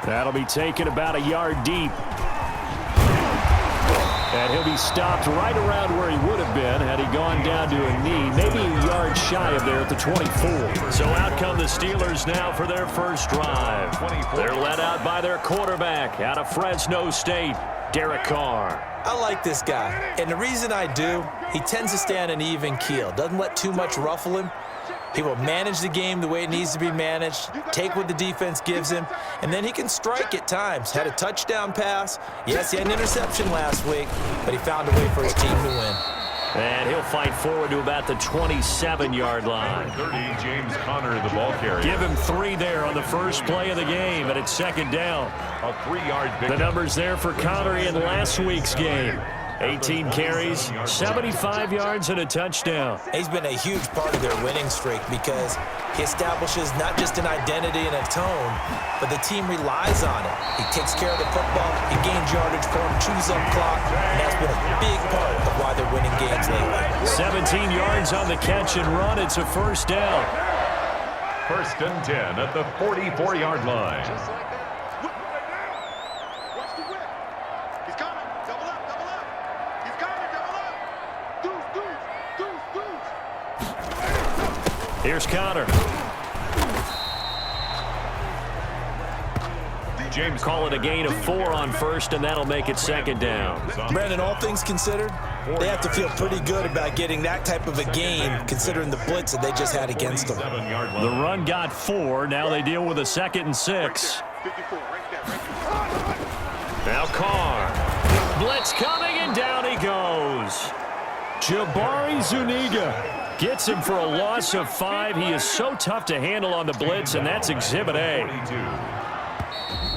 That'll be taken about a yard deep. And he'll be stopped right around where he would have been had he gone down to a knee, maybe a yard shy of there at the 24. So out come the Steelers now for their first drive. They're led out by their quarterback out of Fresno State, Derek Carr. I like this guy, and the reason I do, he tends to stay on an even keel, doesn't let too much ruffle him. He will manage the game the way it needs to be managed, take what the defense gives him, and then he can strike at times. Had a touchdown pass. Yes, he had an interception last week, but he found a way for his team to win. And he'll fight forward to about the 27-yard line. 30, James Conner, the ball carrier. Give him 3 there on the first play of the game, and it's second down. A 3-yard pick. The numbers there for Conner in last week's game. 18 carries, 75 yards, and a touchdown. He's been a huge part of their winning streak because he establishes not just an identity and a tone, but the team relies on it. He takes care of the football, he gains yardage for him, chews up clock, and that's been a big part of why they're winning games lately. 17 yards on the catch and run. It's a first down. First and 10 at the 44-yard line. Here's Conner. James call it a gain of 4 on first, and that'll make it second down. Brandon, all things considered, they have to feel pretty good about getting that type of a gain considering the blitz that they just had against them. The run got 4. Now they deal with a 2nd and 6. Now Carr. Blitz coming, and down he goes. Jabari Zuniga gets him for a loss of 5. He is so tough to handle on the blitz, and that's Exhibit A.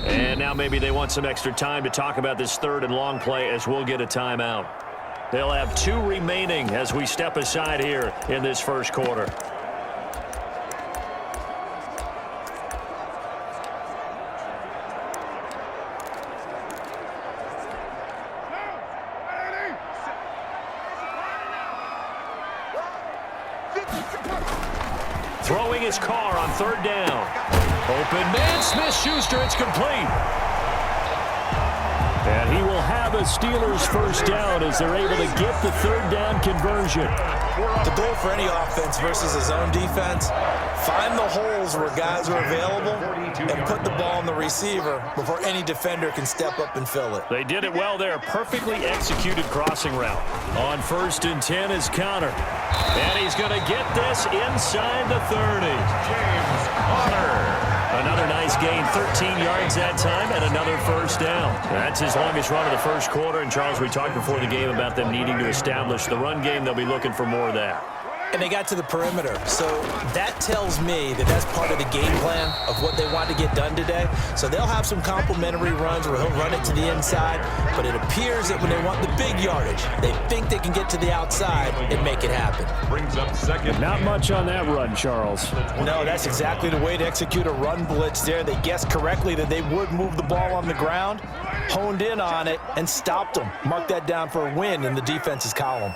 And now maybe they want some extra time to talk about this 3rd and long play as we'll get a timeout. They'll have 2 remaining as we step aside here in this first quarter. Throwing his Carr on 3rd down. Open man, Smith-Schuster, it's complete. And he will have a Steelers first down as they're able to get the 3rd down conversion. The goal for any offense versus his own defense, find the holes where guys are available and put the ball on the receiver before any defender can step up and fill it. They did it well there. Perfectly executed crossing route. On 1st and 10 is Conner. And he's going to get this inside the 30. James Conner. Another nice gain, 13 yards that time, and another first down. That's his longest run of the first quarter. And, Charles, we talked before the game about them needing to establish the run game. They'll be looking for more of that. And they got to the perimeter. So that tells me that that's part of the game plan of what they want to get done today. So they'll have some complimentary runs where he'll run it to the inside. But it appears that when they want the big yardage, they think they can get to the outside and make it happen. Brings up second. Not much on that run, Charles. No, that's exactly the way to execute a run blitz there. They guessed correctly that they would move the ball on the ground, honed in on it, and stopped them. Mark that down for a win in the defense's column.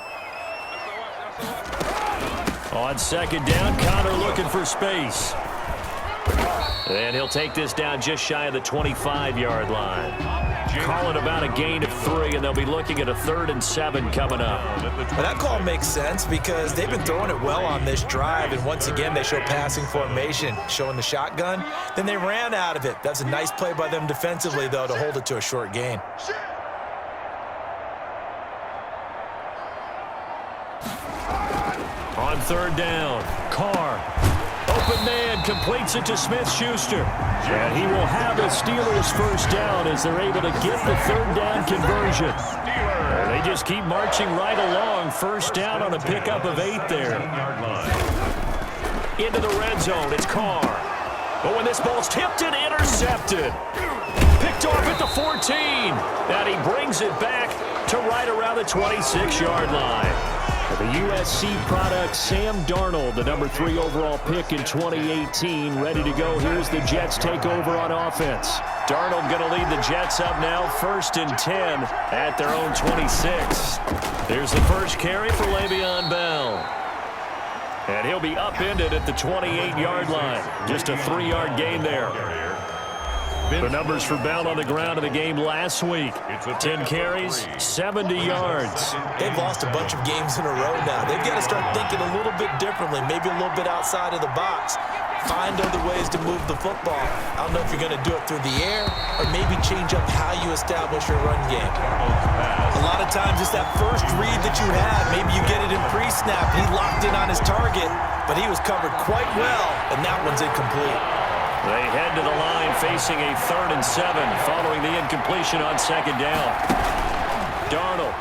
On 2nd down, Conner looking for space. And he'll take this down just shy of the 25-yard line. Call it about a gain of 3, and they'll be looking at a 3rd and 7 coming up. Well, that call makes sense because they've been throwing it well on this drive, and once again they show passing formation, showing the shotgun. Then they ran out of it. That's a nice play by them defensively, though, to hold it to a short gain. On 3rd down, Carr. Open man, completes it to Smith-Schuster. And he will have a Steelers first down as they're able to get the 3rd down conversion. They just keep marching right along. First down on a pickup of 8 there. Into the red zone, it's Carr. But when this ball's tipped and intercepted. Picked off at the 14. And he brings it back to right around the 26-yard line. The USC product, Sam Darnold, the number 3 overall pick in 2018, ready to go. Here's the Jets take over on offense. Darnold going to lead the Jets up now, 1st and 10 at their own 26. Here's the first carry for Le'Veon Bell. And he'll be upended at the 28-yard line. Just a 3-yard gain there. The numbers for Bell on the ground in the game last week. 10 carries, 70 yards. They've lost a bunch of games in a row now. They've got to start thinking a little bit differently, maybe a little bit outside of the box. Find other ways to move the football. I don't know if you're going to do it through the air or maybe change up how you establish your run game. A lot of times it's that first read that you have. Maybe you get it in pre-snap. He locked in on his target, but he was covered quite well, and that one's incomplete. They head to the line facing a 3rd and 7 following the incompletion on 2nd down. Darnold.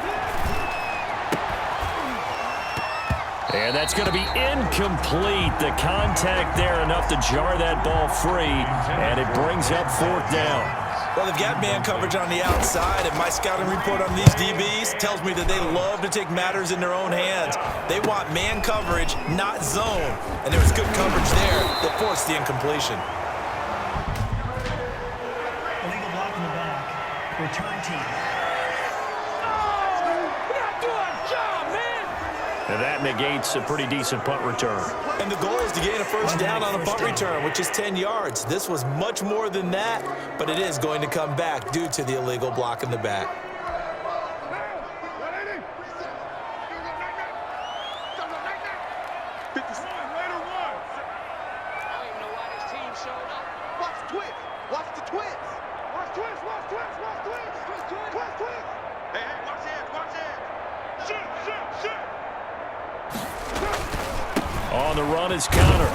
And that's going to be incomplete. The contact there enough to jar that ball free, and it brings up 4th down. Well, they've got man coverage on the outside, and my scouting report on these DBs tells me that they love to take matters in their own hands. They want man coverage, not zone, and there was good coverage there that forced the incompletion. Illegal block in the back. Return team. And that negates a pretty decent punt return. And the goal is to gain a first down on a punt return, which is 10 yards. This was much more than that, but it is going to come back due to the illegal block in the back. On the run is Connor.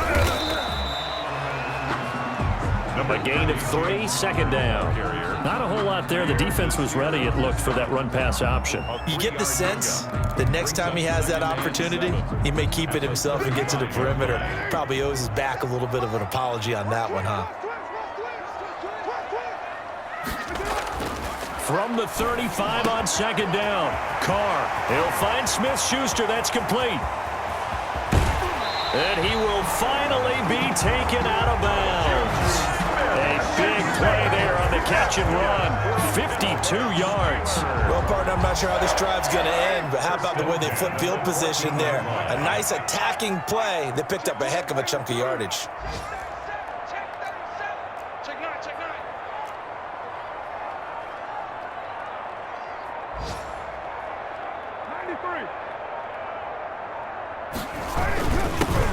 A gain of 3, 2nd down. Not a whole lot there. The defense was ready, it looked, for that run-pass option. You get the sense that next time he has that opportunity, he may keep it himself and get to the perimeter. Probably owes his back a little bit of an apology on that one, huh? From the 35 on 2nd down. Carr. He'll find Smith-Schuster. That's complete. And he will finally be taken out of bounds. A big play there on the catch and run. 52 yards. Well, partner, I'm not sure how this drive's going to end, but how about the way they flip field position there? A nice attacking play that picked up a heck of a chunk of yardage.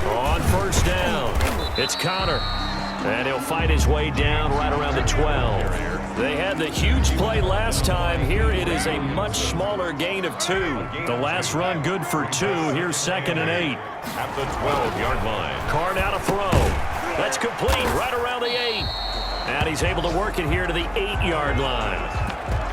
On 1st down, it's Connor. And he'll fight his way down right around the 12. They had the huge play last time. Here it is a much smaller gain of 2. The last run good for 2. Here's 2nd and 8. At the 12-yard line. Carr now to throw. That's complete right around the 8. And he's able to work it here to the 8-yard line.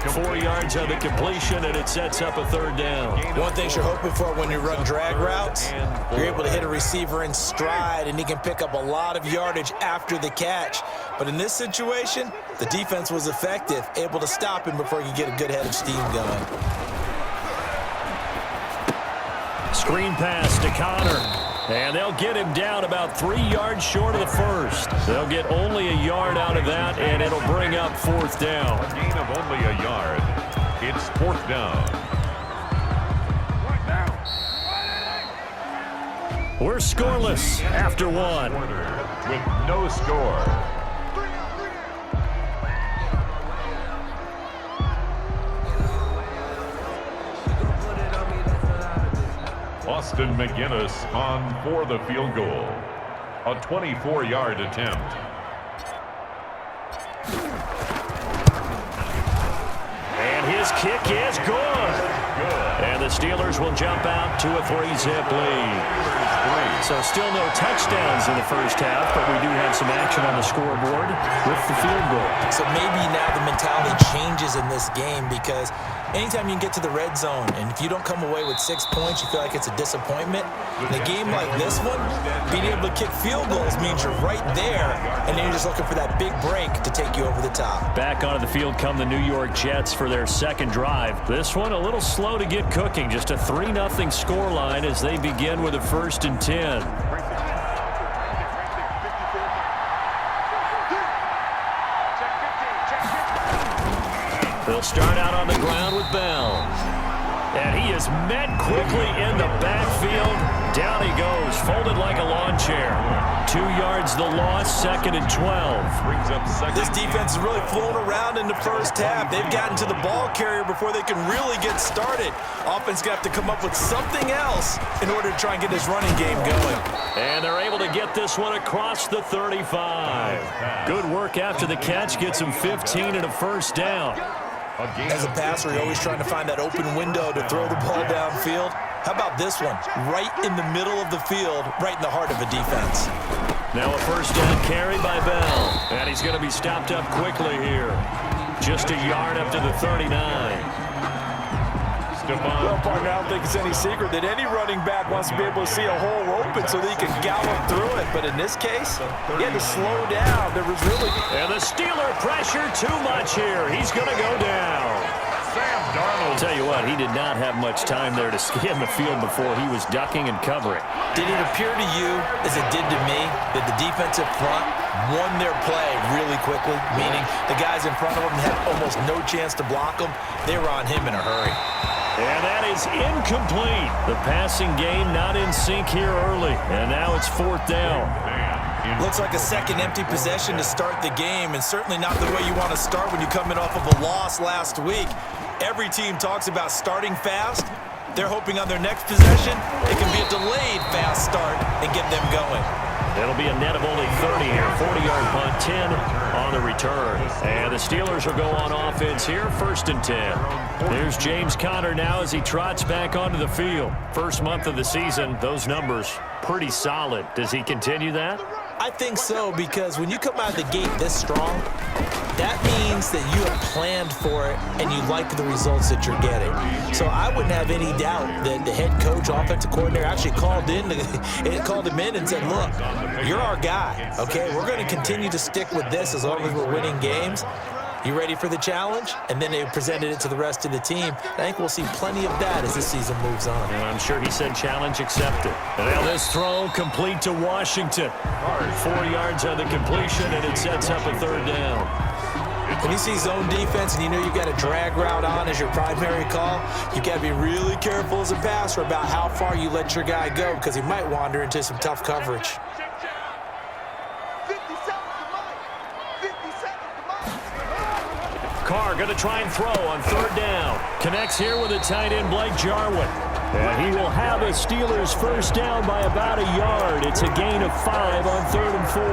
4 yards on the completion, and it sets up a 3rd down. One thing you're hoping for when you run drag routes, you're able to hit a receiver in stride, and he can pick up a lot of yardage after the catch. But in this situation, the defense was effective, able to stop him before he could get a good head of steam going. Screen pass to Connor. And they'll get him down about 3 yards short of the 1st. They'll get only a yard out of that, and it'll bring up 4th down. A gain of only a yard. It's 4th down. We're scoreless after 1. With no score. Austin McGinnis on for the field goal. A 24-yard attempt. And his kick is good. And the Steelers will jump out to a 3-zip lead. So still no touchdowns in the first half, but we do have some action on the scoreboard with the field goal. So maybe now the mentality changes in this game, because anytime you can get to the red zone, and if you don't come away with 6 points, you feel like it's a disappointment. In a game like this one, being able to kick field goals means you're right there, and then you're just looking for that big break to take you over the top. Back onto the field come the New York Jets for their 2nd drive. This one a little slow to get cooking, just a 3-0 scoreline as they begin with a 1st and 10. They'll start out on the ground with Bell. And he is met quickly in the backfield. Down he goes, folded like a lawn chair. 2 yards the loss, 2nd and 12. Brings up second. This defense is really flown around in the first half. They've gotten to the ball carrier before they can really get started. Offense got to come up with something else in order to try and get this running game going. And they're able to get this one across the 35. Good work after the catch. Gets him 15 and a first down. As a passer, you're always trying to find that open window to throw the ball downfield. How about this one? Right in the middle of the field, right in the heart of a defense. Now a first down carry by Bell. And he's going to be stopped up quickly here. Just a yard up to the 39. Well, partner, I don't think it's any secret that any running back wants to be able to see a hole open so that he can gallop through it. But in this case, he had to slow down. There was really... And the Steeler pressure too much here. He's going to go down. Sam Darnold. Tell you what, he did not have much time there to scan the field before he was ducking and covering. Did it appear to you, as it did to me, that the defensive front won their play really quickly? Meaning the guys in front of them had almost no chance to block them. They were on him in a hurry. And that is incomplete. The passing game not in sync here early. And now it's 4th down. Looks like a second empty possession to start the game, and certainly not the way you want to start when you come in off of a loss last week. Every team talks about starting fast. They're hoping on their next possession it can be a delayed fast start and get them going. It'll be a net of only 30 here. 40-yard punt, 10 on the return. And the Steelers will go on offense here, 1st and 10. There's James Conner now as he trots back onto the field. First month of the season, those numbers pretty solid. Does he continue that? I think so, because when you come out of the gate this strong, that means that you have planned for it and you like the results that you're getting. So I wouldn't have any doubt that the head coach, offensive coordinator actually called him in and said, look, you're our guy, okay? We're going to continue to stick with this as long as we're winning games. You ready for the challenge? And then they presented it to the rest of the team. I think we'll see plenty of that as this season moves on. And I'm sure he said challenge accepted. And now this throw complete to Washington. 4 yards on the completion, and it sets up a 3rd down. When you see zone defense and you know you've got a drag route on as your primary call, you've got to be really careful as a passer about how far you let your guy go because he might wander into some tough coverage. Carr going to try and throw on 3rd down. Connects here with a tight end, Blake Jarwin. And he will have a Steelers first down by about a yard. It's a gain of 5 on 3rd and 4.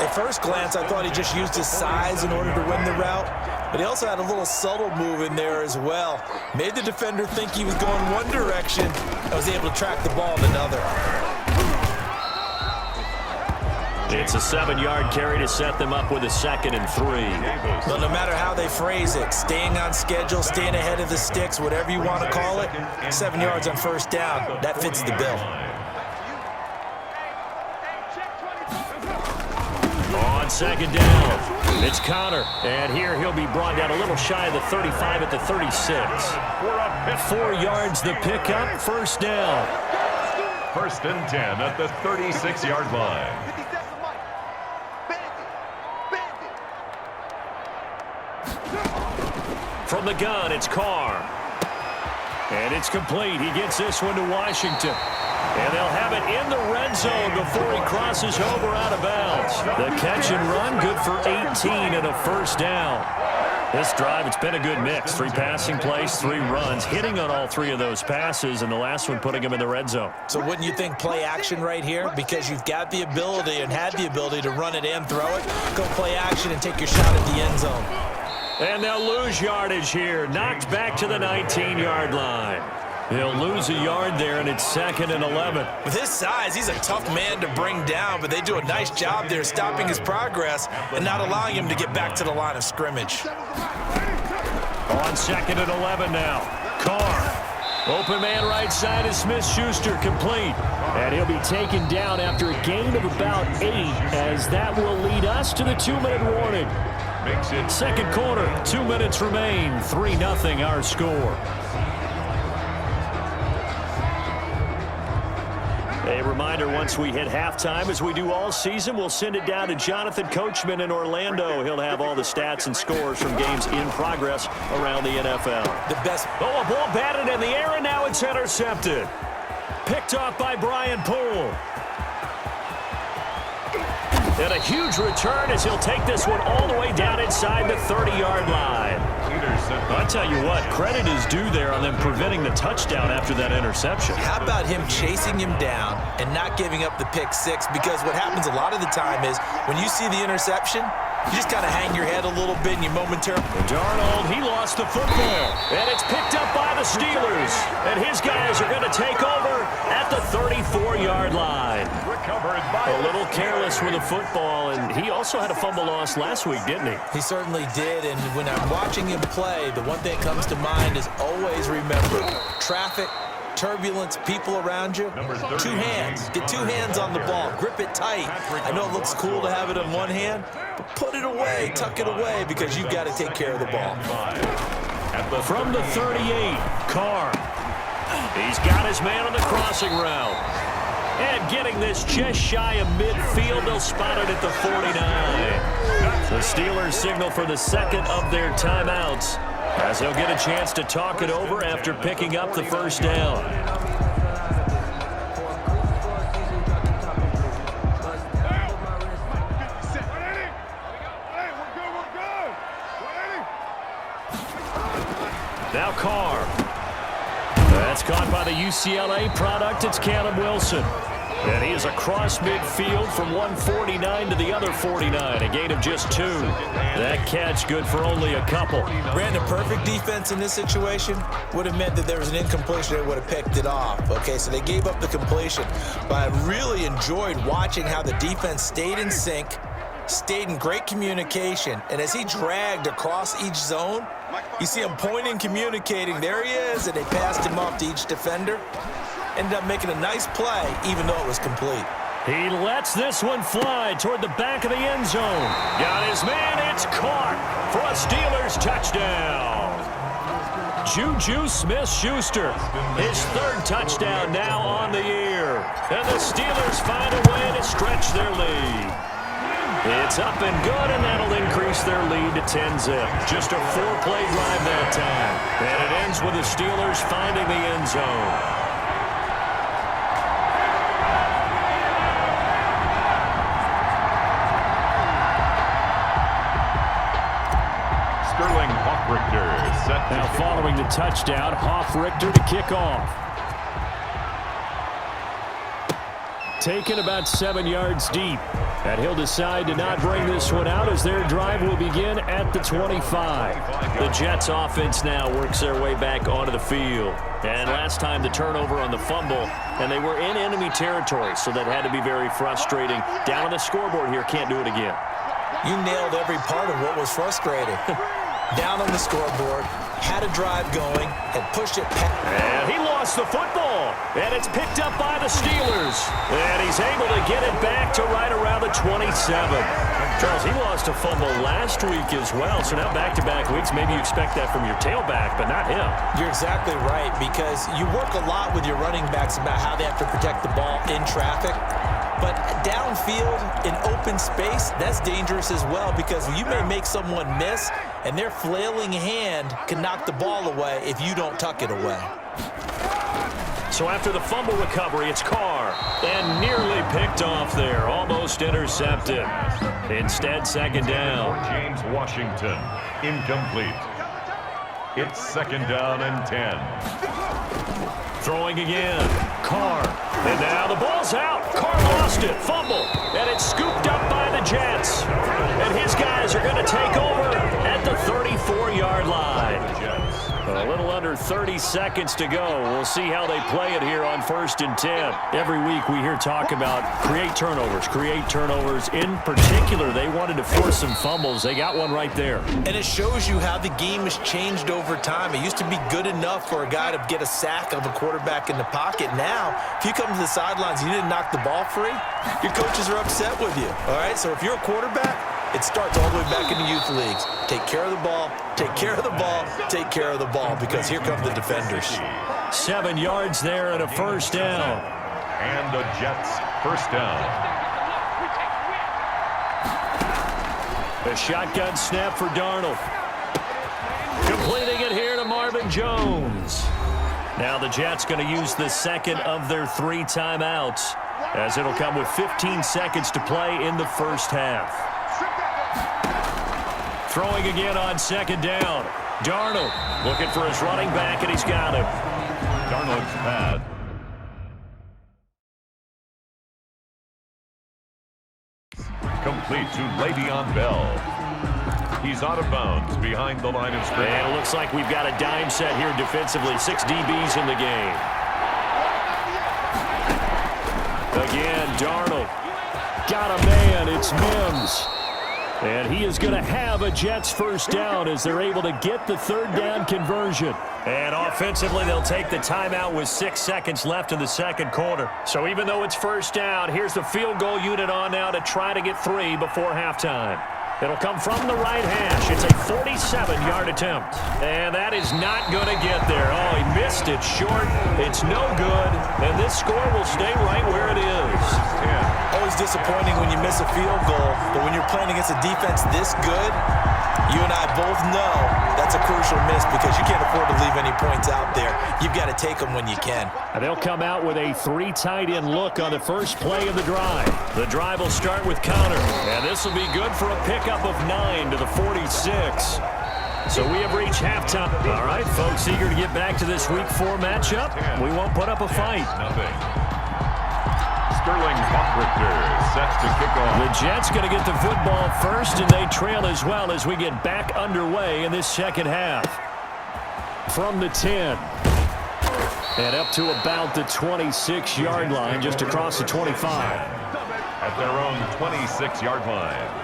At first glance, I thought he just used his size in order to win the route, but he also had a little subtle move in there as well. Made the defender think he was going one direction and was able to track the ball in another. It's a 7-yard carry to set them up with a 2nd and 3. But no matter how they phrase it, staying on schedule, staying ahead of the sticks, whatever you want to call it, 7 yards on first down, that fits the bill. On 2nd down, it's Conner. And here he'll be brought down a little shy of the 35 at the 36. 4 yards the pickup, 1st down. 1st and 10 at the 36-yard line. From the gun, it's Carr. And it's complete. He gets this one to Washington. And they'll have it in the red zone before he crosses over out of bounds. The catch and run, good for 18 and a 1st down. This drive, it's been a good mix. 3 passing plays, 3 runs, hitting on all 3 of those passes, and the last one putting him in the red zone. So wouldn't you think play action right here? Because you've got the ability and had the ability to run it and throw it. Go play action and take your shot at the end zone. And they'll lose yardage here. Knocked back to the 19-yard line. They'll lose a yard there, and it's 2nd and 11. With his size, he's a tough man to bring down, but they do a nice job there stopping his progress and not allowing him to get back to the line of scrimmage. On 2nd and 11 now. Carr. Open man right side is Smith-Schuster, complete. And he'll be taken down after a gain of about 8, as that will lead us to the 2-minute warning. Makes it 2nd quarter, 2 minutes remain, 3-0 our score. A reminder, once we hit halftime, as we do all season, we'll send it down to Jonathan Coachman in Orlando. He'll have all the stats and scores from games in progress around the NFL. The best. Oh, a ball batted in the air, and now it's intercepted. Picked off by Brian Poole. And a huge return as he'll take this one all the way down inside the 30-yard line. I tell you what, credit is due there on them preventing the touchdown after that interception. How about him chasing him down and not giving up the pick six? Because what happens a lot of the time is when you see the interception, you just kind of hang your head a little bit and you momentarily. Darnold, he lost the football. And it's picked up by the Steelers. And his guys are going to take over at the 34-yard line. A little careless with the football, and he also had a fumble loss last week, didn't he? He certainly did, and when I'm watching him play, the one thing that comes to mind is always remember traffic, turbulence, people around you. Two hands. Get two hands on the ball. Grip it tight. I know it looks cool to have it in one hand, but put it away, tuck it away, because you've got to take care of the ball. From the 38, Carr. He's got his man on the crossing route. And getting this just shy of midfield, they'll spot it at the 49. The Steelers signal for the second of their timeouts as they'll get a chance to talk it over after picking up the first down. Now Carr. That's caught by the UCLA product. It's Caleb Wilson. And he is across midfield from 149 to the other 49. A gain of just 2. That catch good for only a couple. Brandon, perfect defense in this situation would have meant that there was an incompletion. They would have picked it off. Okay, so they gave up the completion. But I really enjoyed watching how the defense stayed in sync, stayed in great communication. And as he dragged across each zone, you see him pointing, communicating. There he is, and they passed him off to each defender. Ended up making a nice play, even though it was complete. He lets this one fly toward the back of the end zone. Got his man. It's caught for a Steelers touchdown. Juju Smith-Schuster, his third touchdown now on the year. And the Steelers find a way to stretch their lead. It's up and good, and that'll increase their lead to 10-zip. Just a 4-play drive that time. And it ends with the Steelers finding the end zone. Now following the touchdown, Hoff-Richter to kick off. Taken about 7 yards deep. And he'll decide to not bring this one out as their drive will begin at the 25. The Jets offense now works their way back onto the field. And last time the turnover on the fumble, and they were in enemy territory, so that had to be very frustrating. Down on the scoreboard here, can't do it again. You nailed every part of what was frustrating. Down on the scoreboard, had a drive going, and pushed it past. And he lost the football, and it's picked up by the Steelers. And he's able to get it back to right around the 27. Charles, he lost a fumble last week as well, so now back-to-back weeks, maybe you expect that from your tailback, but not him. You're exactly right, because you work a lot with your running backs about how they have to protect the ball in traffic. But downfield, in open space, that's dangerous as well, because you may make someone miss, and their flailing hand can knock the ball away if you don't tuck it away. So after the fumble recovery, it's Carr, and nearly picked off there, almost intercepted. Instead, second down. James Washington, incomplete. It's second down and 10. Throwing again, Carr, and now the ball's out. Carr lost it, fumble, and it's scooped up by the Jets. And his guys are going to take over at the 34-yard line. A little under 30 seconds to go. We'll see how they play it here on 1st and 10. Every week we hear talk about create turnovers. In particular, they wanted to force some fumbles. They got one right there. And it shows you how the game has changed over time. It used to be good enough for a guy to get a sack of a quarterback in the pocket. Now, if you come to the sidelines and you didn't knock the ball free, your coaches are upset with you. All right, so if you're a quarterback, it starts all the way back in the youth leagues. Take care of the ball, take care of the ball, take care of the ball, because here come the defenders. 7 yards there and a first down. And the Jets first down. A shotgun snap for Darnold. Completing it here to Marvin Jones. Now the Jets going to use the second of their 3 timeouts. as it'll come with 15 seconds to play in the first half. Throwing again on second down. Darnold looking for his running back, and he's got him. Darnold's pad. Complete to Le'Veon Bell. He's out of bounds behind the line of scrimmage. And it looks like we've got a dime set here defensively. 6 DBs in the game. Again, Darnold. Got a man. It's Mims. And he is going to have a Jets first down as they're able to get the third down conversion. And offensively, they'll take the timeout with 6 seconds left in the second quarter. So even though it's first down, here's the field goal unit on now to try to get 3 before halftime. It'll come from the right hash. It's a 47-yard attempt. And that is not going to get there. Oh, he missed it short. It's no good. And this score will stay right where it is. Always disappointing when you miss a field goal, but when you're playing against a defense this good, you and I both know that's a crucial miss because you can't afford to leave any points out there. You've got to take them when you can. And they'll come out with a 3 tight end look on the first play of the drive. The drive will start with Connor, and this will be good for a pickup of 9 to the 46. So we have reached halftime. All right, folks, eager to get back to this Week 4 matchup. We won't put up a fight. Sterling Buckrichter set to kick off. The Jets going to get the football first, and they trail as well as we get back underway in this second half. From the 10. And up to about the 26-yard line, just across the 25. At their own 26-yard line.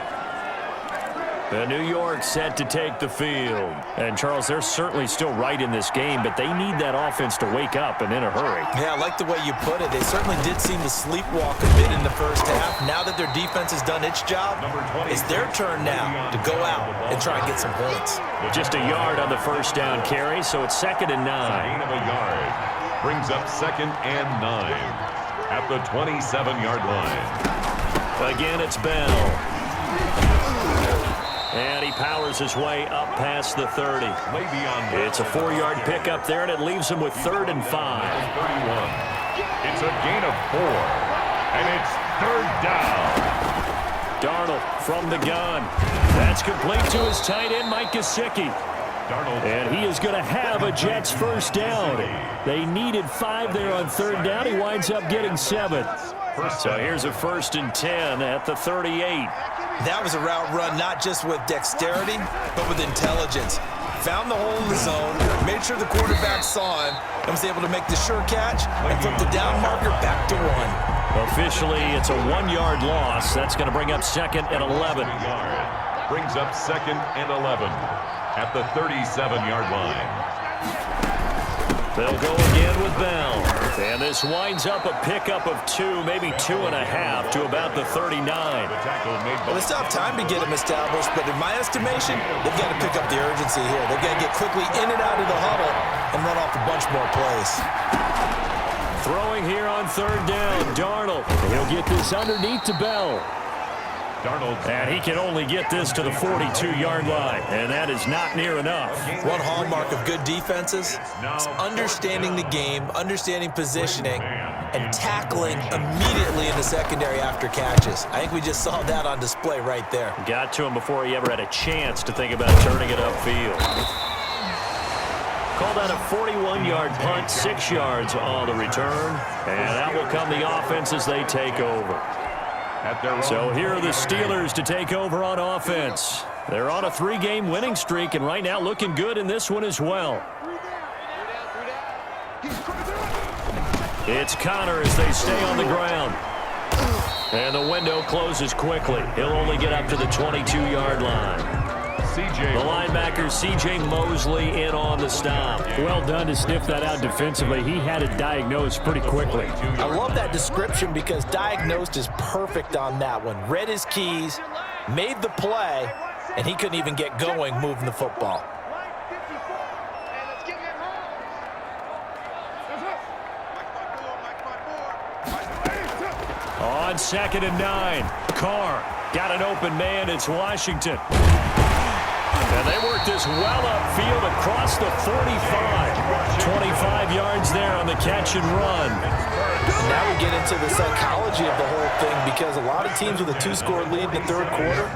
The New York set to take the field. And, Charles, they're certainly still right in this game, but they need that offense to wake up and in a hurry. Yeah, I like the way you put it. They certainly did seem to sleepwalk a bit in the first half. Now that their defense has done its job, it's their turn now to go out and try and get some points. Just a yard on the first down carry, so it's 2nd and 9. Gain of a yard. Brings up 2nd and 9 at the 27-yard line. Again, it's Bell. And he powers his way up past the 30. It's a 4-yard pickup there, and it leaves him with 3rd and 5. 31. It's a gain of 4, and it's 3rd down. Darnold from the gun. That's complete to his tight end, Mike Gesicki. And he is going to have a Jets first down. They needed 5 there on 3rd down. He winds up getting 7. So here's a 1st and 10 at the 38. That was a route run not just with dexterity, but with intelligence. Found the hole in the zone, made sure the quarterback saw him, and was able to make the sure catch and flip the down marker back to 1. Officially, it's a 1-yard loss. That's going to bring up 2nd and 11. Brings up 2nd and 11 at the 37-yard line. They'll go again with Bell. And this winds up a pickup of 2, maybe 2.5 to about the 39. Well, they still have time to get him established, but in my estimation, they've got to pick up the urgency here. They've got to get quickly in and out of the huddle and run off a bunch more plays. Throwing here on 3rd down, Darnold. He'll get this underneath to Bell. And he can only get this to the 42-yard line, and that is not near enough. One hallmark of good defenses is understanding the game, understanding positioning, and tackling immediately in the secondary after catches. I think we just saw that on display right there. Got to him before he ever had a chance to think about turning it upfield. Called out a 41-yard punt, 6 yards on the return, and that will come the offense as they take over. So here are the Steelers to take over on offense. They're on a 3-game winning streak, and right now looking good in this one as well. It's Connor as they stay on the ground. And the window closes quickly. He'll only get up to the 22-yard line. The linebacker, C.J. Mosley, in on the stop. Well done to sniff that out defensively. He had it diagnosed pretty quickly. I love that description because diagnosed is perfect on that one. Read his keys, made the play, and he couldn't even get going moving the football. On 2nd and 9, Carr got an open man. It's Washington. And they work this well upfield across the 45. 25 yards there on the catch and run. And now we get into the psychology of the whole thing, because a lot of teams with a 2-score lead in the third quarter,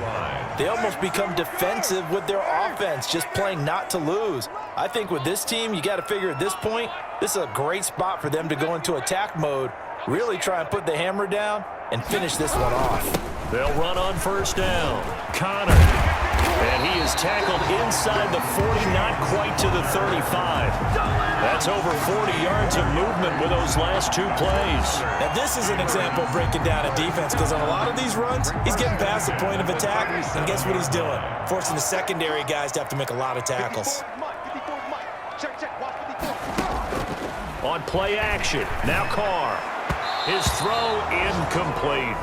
they almost become defensive with their offense, just playing not to lose. I think with this team, you got to figure at this point, this is a great spot for them to go into attack mode, really try and put the hammer down and finish this one off. They'll run on first down. Connor. And he is tackled inside the 40, not quite to the 35. That's over 40 yards of movement with those last two plays. Now, this is an example of breaking down a defense, because on a lot of these runs, he's getting past the point of attack, and guess what he's doing? Forcing the secondary guys to have to make a lot of tackles. On play action, now Carr. His throw incomplete.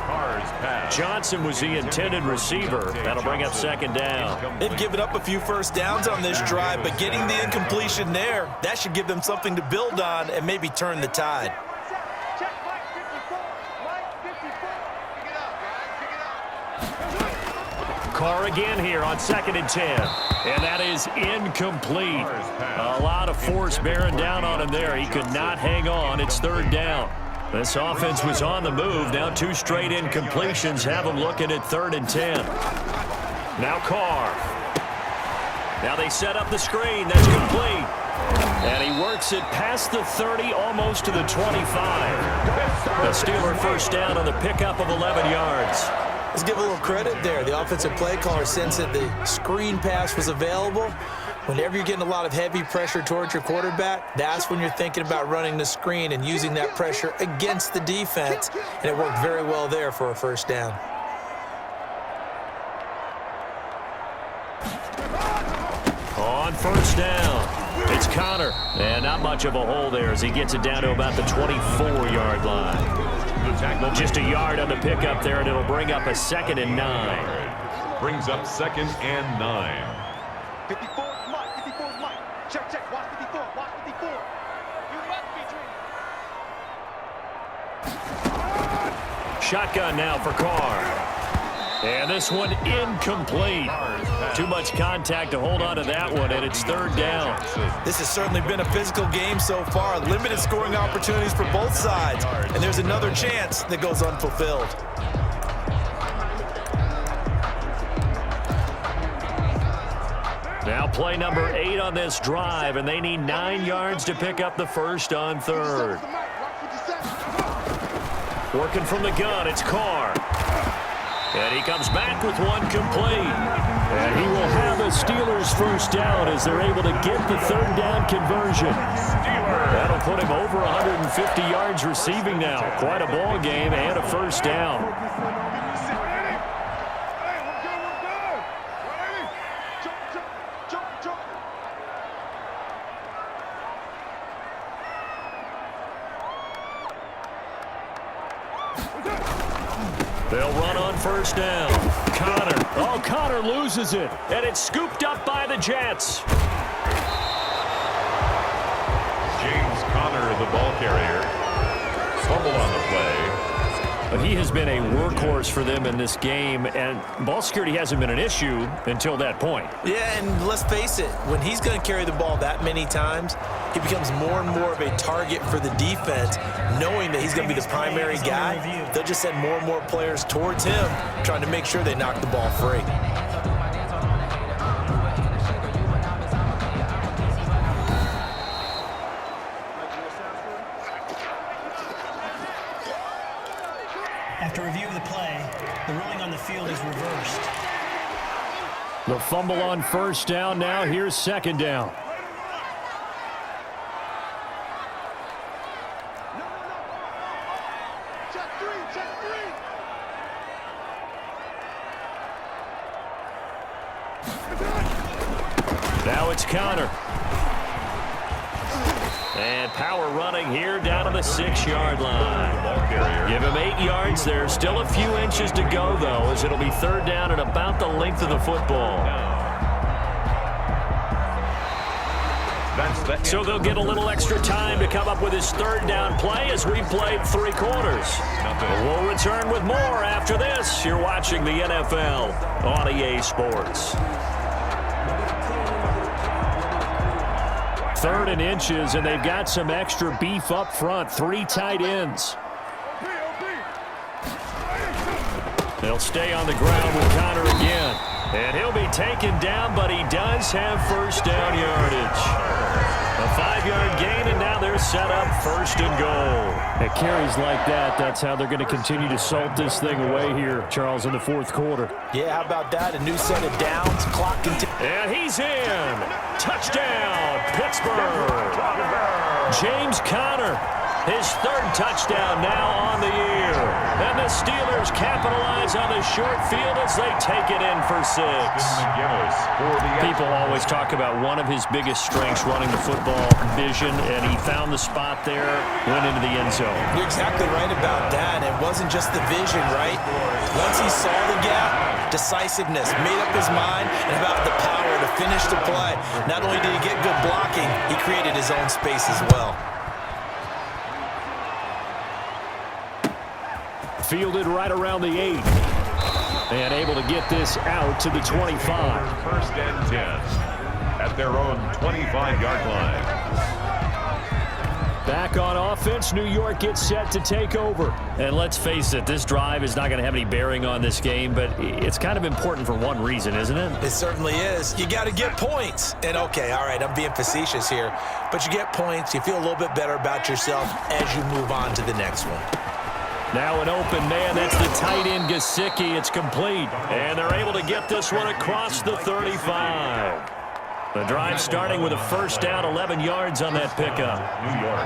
Johnson was the intended receiver. That'll bring up second down. They've given up a few first downs on this drive, but getting the incompletion there, that should give them something to build on and maybe turn the tide. Carr again here on 2nd and 10. And that is incomplete. A lot of force bearing down on him there. He could not hang on. It's third down. This offense was on the move. Now 2 straight incompletions have them looking at 3rd and 10. Now Carr. Now they set up the screen. That's complete. And he works it past the 30, almost to the 25. The Steeler first down on the pickup of 11 yards. Let's give a little credit there. The offensive play caller sensed that the screen pass was available. Whenever you're getting a lot of heavy pressure towards your quarterback, that's when you're thinking about running the screen and using that pressure against the defense. And it worked very well there for a first down. On first down, it's Connor. And not much of a hole there as he gets it down to about the 24-yard line. Just a yard on the pickup there, and it'll bring up a 2nd and 9. Brings up 2nd and 9. 54 is Mike. 54 is Mike. Check. Watch 54. Watch 54. You must be true. Shotgun now for Carr. And this one incomplete. Too much contact to hold on to that one, and it's 3rd down. This has certainly been a physical game so far. Limited scoring opportunities for both sides. And there's another chance that goes unfulfilled. Now play number 8 on this drive, and they need 9 yards to pick up the first on 3rd. Working from the gun, it's Carr. And he comes back with one complete. And he will have the Steelers first down as they're able to get the 3rd down conversion. That'll put him over 150 yards receiving now. Quite a ball game and a first down. They'll run on first down. Connor. Oh, Connor loses it. And it's scooped up by the Jets. James Conner, the ball carrier. Fumble on the play. But he has been a workhorse for them in this game, and ball security hasn't been an issue until that point. Yeah, and let's face it, when he's going to carry the ball that many times, he becomes more and more of a target for the defense, knowing that he's going to be the primary guy. They'll just send more and more players towards him, trying to make sure they knock the ball free. After review of the play, the ruling on the field is reversed. The fumble on first down now. Here's 2nd down. Now it's Connor. And power running here down to the 6-yard line. Give him 8 yards there. Still a few inches to go, though, as it'll be 3rd down and about the length of the football. So they'll get a little extra time to come up with his 3rd down play as we've played 3 quarters. We'll return with more after this. You're watching the NFL on EA Sports. 3rd and inches, and they've got some extra beef up front. 3 tight ends. They'll stay on the ground with Connor again. And he'll be taken down, but he does have first down yardage. A 5-yard gain, and now they're set up first and goal. At carries like that, that's how they're going to continue to salt this thing away here, Charles, in the fourth quarter. Yeah, how about that? A new set of downs, clock and he's in. Touchdown, Pittsburgh. James Conner, his third touchdown now on the year. And the Steelers capitalize on the short field as they take it in for 6. People always talk about one of his biggest strengths running the football, vision, and he found the spot there, went into the end zone. You're exactly right about that. It wasn't just the vision, right? Once he saw the gap, decisiveness, made up his mind, and about the power to finish the play. Not only did he get good blocking, he created his own space as well. Fielded right around the 8. And able to get this out to the 25. First and 10 at their own 25-yard line. Back on offense, New York gets set to take over. And let's face it, this drive is not going to have any bearing on this game, but it's kind of important for one reason, isn't it? It certainly is. You got to get points. And okay, all right, I'm being facetious here, but you get points, you feel a little bit better about yourself as you move on to the next one. Now an open man, that's the tight end Gesicki. It's complete. And they're able to get this one across the 35. The drive starting with a first down, 11 yards on that pickup. New York.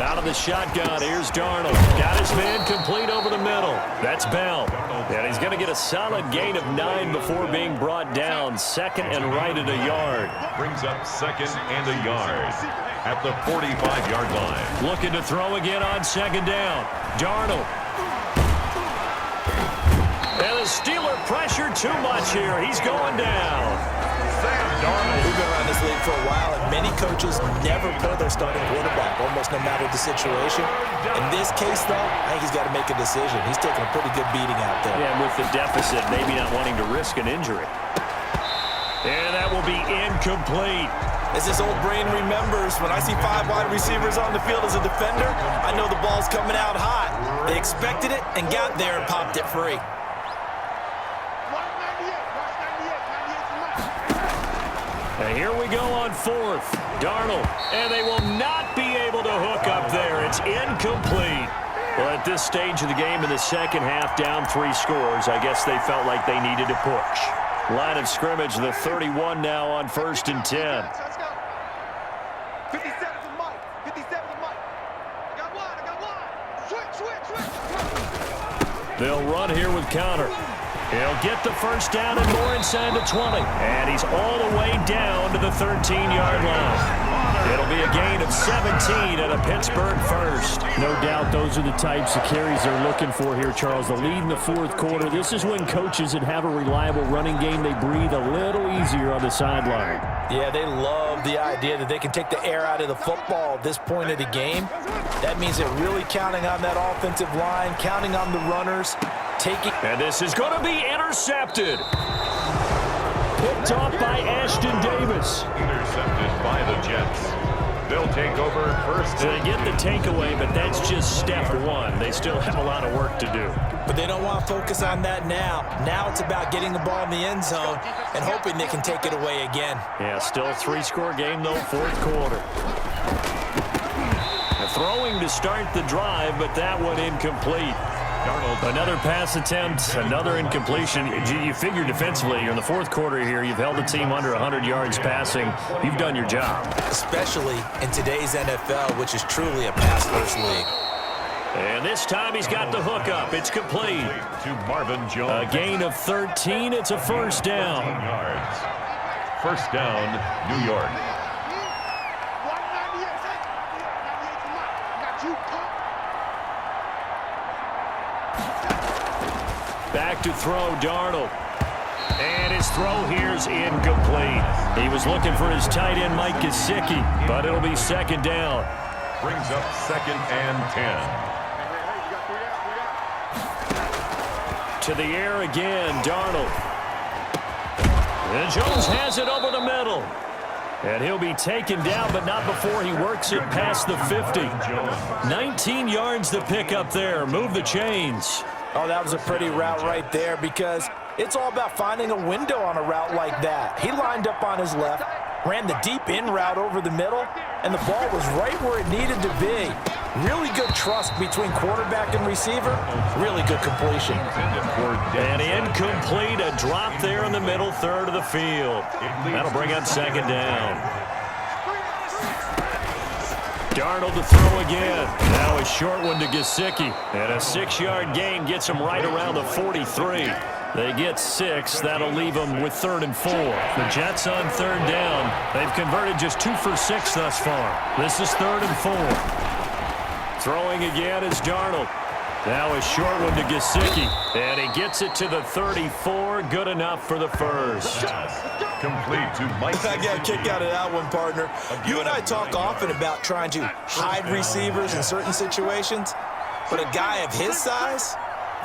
Out of the shotgun, here's Darnold. Got his man complete over the middle. That's Bell. And he's going to get a solid gain of 9 before being brought down. Second and right at a yard. Brings up second and a yard at the 45-yard line. Looking to throw again on second down. Darnold. And the Steeler pressure too much here. He's going down. Sam Darnold. We've been around this league for a while, and many coaches never pull their starting quarterback, almost no matter the situation. In this case, though, I think he's got to make a decision. He's taking a pretty good beating out there. Yeah, with the deficit, maybe not wanting to risk an injury. And that will be incomplete. As his old brain remembers, when I see 5 wide receivers on the field as a defender, I know the ball's coming out hot. They expected it and got there and popped it free. And here we go on fourth. Darnold. And they will not be able to hook up there. It's incomplete. Well, at this stage of the game in the second half, down 3 scores, I guess they felt like they needed to push. Line of scrimmage, the 31 now on first and 10. Let's go. 57 to Mike. 57 to Mike. I got one. Switch. They'll run here with Conner. He'll get the first down and more inside the 20. And he's all the way down to the 13-yard line. It'll be a gain of 17 at a Pittsburgh first. No doubt those are the types of carries they're looking for here, Charles. The lead in the fourth quarter. This is when coaches that have a reliable running game, they breathe a little easier on the sideline. Yeah, they love the idea that they can take the air out of the football at this point of the game. That means they're really counting on that offensive line, counting on the runners, taking... And this is going to be intercepted. Picked off by Ashton Davis. Intercepted by the Jets. They'll take over first. So they get the takeaway, but that's just step one. They still have a lot of work to do. But they don't want to focus on that now. Now it's about getting the ball in the end zone and hoping they can take it away again. Yeah, still a 3-score game, though, fourth quarter. Throwing to start the drive, but that one incomplete. Darnold, another pass attempt, another incompletion. You figure defensively, you're in the fourth quarter here, you've held the team under 100 yards passing. You've done your job. Especially in today's NFL, which is truly a pass-first league. And this time he's got the hook up. It's complete. To Marvin Jones. A gain of 13. It's a first down. Yards. First down, New York. Back to throw, Darnold. And his throw here's incomplete. He was looking for his tight end, Mike Gesicki, but it'll be second down. Brings up second and 10. To the air again, Darnold. And Jones has it over the middle. And he'll be taken down, but not before he works it past the 50. 19 yards to pick up there. Move the chains. Oh, that was a pretty route right there because it's all about finding a window on a route like that. He lined up on his left, ran the deep in route over the middle, and the ball was right where it needed to be. Really good trust between quarterback and receiver. Really good completion. And incomplete, a drop there in the middle third of the field. That'll bring up second down. Darnold to throw again. Now a short one to Gesicki. And a 6-yard gain gets him right around the 43. They get 6. That'll leave them with 3rd and 4. The Jets on 3rd down. They've converted just 2 for 6 thus far. This is 3rd and 4. Throwing again is Darnold. Now a short one to Gesicki. And he gets it to the 34. Good enough for the first. Complete to Mike. I got a kick out of that one, partner. You and I talk often about trying to hide receivers in certain situations, but a guy of his size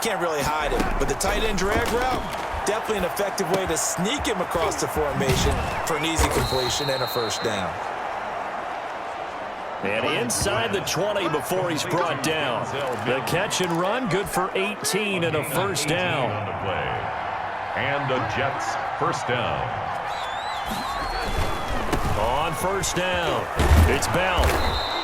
can't really hide him. But the tight end drag route, definitely an effective way to sneak him across the formation for an easy completion and a first down. And inside the 20 before he's brought down. The catch and run, good for 18 and a first down. And the Jets first down. On first down, it's Bell.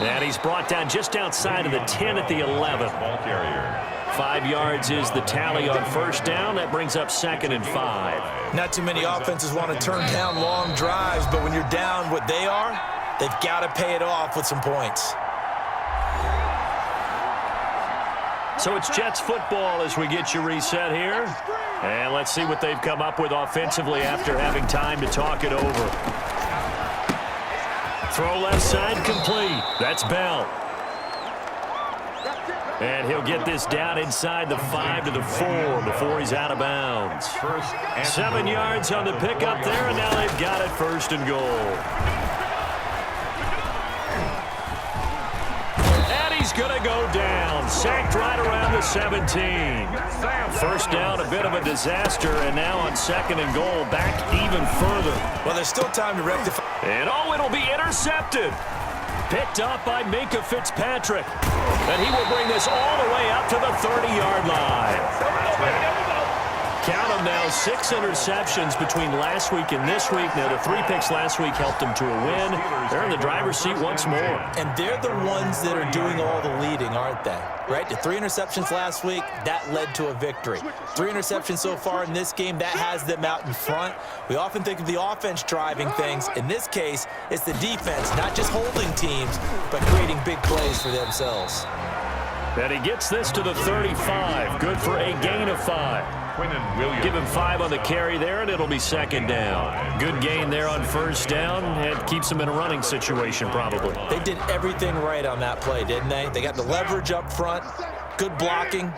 And he's brought down just outside of the 10 at the 11. Ball carrier. 5 yards is the tally on first down. That brings up 2nd and 5. Not too many offenses want to turn down long drives, but when you're down what they are, they've got to pay it off with some points. So it's Jets football as we get you reset here. And let's see what they've come up with offensively after having time to talk it over. Throw left side complete. That's Bell. And he'll get this down inside the 5 to the 4 before he's out of bounds. 7 yards on the pickup there, and now they've got it 1st and goal. And he's going to go down. Sacked right around the 17. First down, a bit of a disaster, and now on 2nd and goal, back even further. Well, there's still time to rectify. And oh, it'll be intercepted. Picked up by Minkah Fitzpatrick. And he will bring this all the way up to the 30-yard line. Count them now, 6 interceptions between last week and this week. Now, the 3 picks last week helped them to a win. They're in the driver's seat once more. And they're the ones that are doing all the leading, aren't they? Right? The 3 interceptions last week, that led to a victory. 3 interceptions so far in this game, that has them out in front. We often think of the offense driving things. In this case, it's the defense, not just holding teams, but creating big plays for themselves. And he gets this to the 35. Good for a gain of 5. Give him 5 on the carry there, and it'll be 2nd down. Good gain there on first down. It keeps him in a running situation, probably. They did everything right on that play, didn't they? They got the leverage up front, good blocking,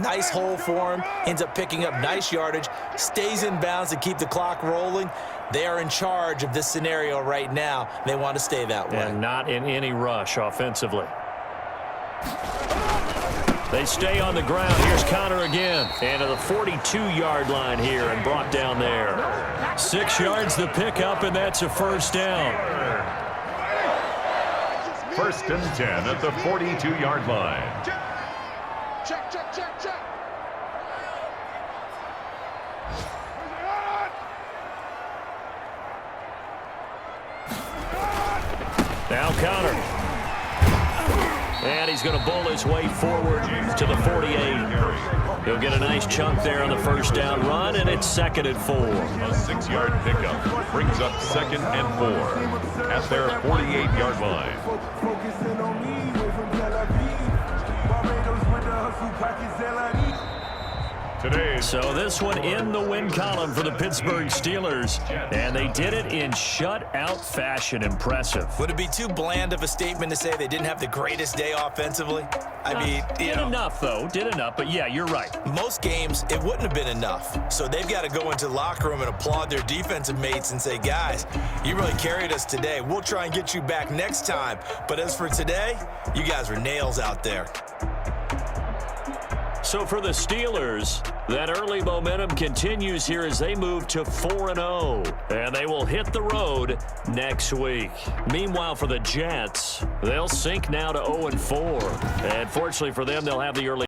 nice hole for him, ends up picking up nice yardage, stays in bounds to keep the clock rolling. They are in charge of this scenario right now. They want to stay that way. And not in any rush offensively. They stay on the ground. Here's Connor again. And to the 42-yard line here and brought down there. 6 yards to pick up, and that's a first down. 1st and 10 at the 42-yard line. Check, check, check, check. Now Connor. And he's going to bull his way forward to the 48. He'll get a nice chunk there on the first down run, and it's 2nd and 4. A 6-yard pickup brings up 2nd and 4 at their 48-yard line. So this one in the win column for the Pittsburgh Steelers, and they did it in shutout fashion. Impressive. Would it be too bland of a statement to say they didn't have the greatest day offensively? I mean, did enough, though. Did enough, but yeah, you're right. Most games, it wouldn't have been enough. So they've got to go into the locker room and applaud their defensive mates and say, guys, you really carried us today. We'll try and get you back next time. But as for today, you guys were nails out there. So for the Steelers, that early momentum continues here as they move to 4-0. And they will hit the road next week. Meanwhile, for the Jets, they'll sink now to 0-4. And fortunately for them, they'll have the early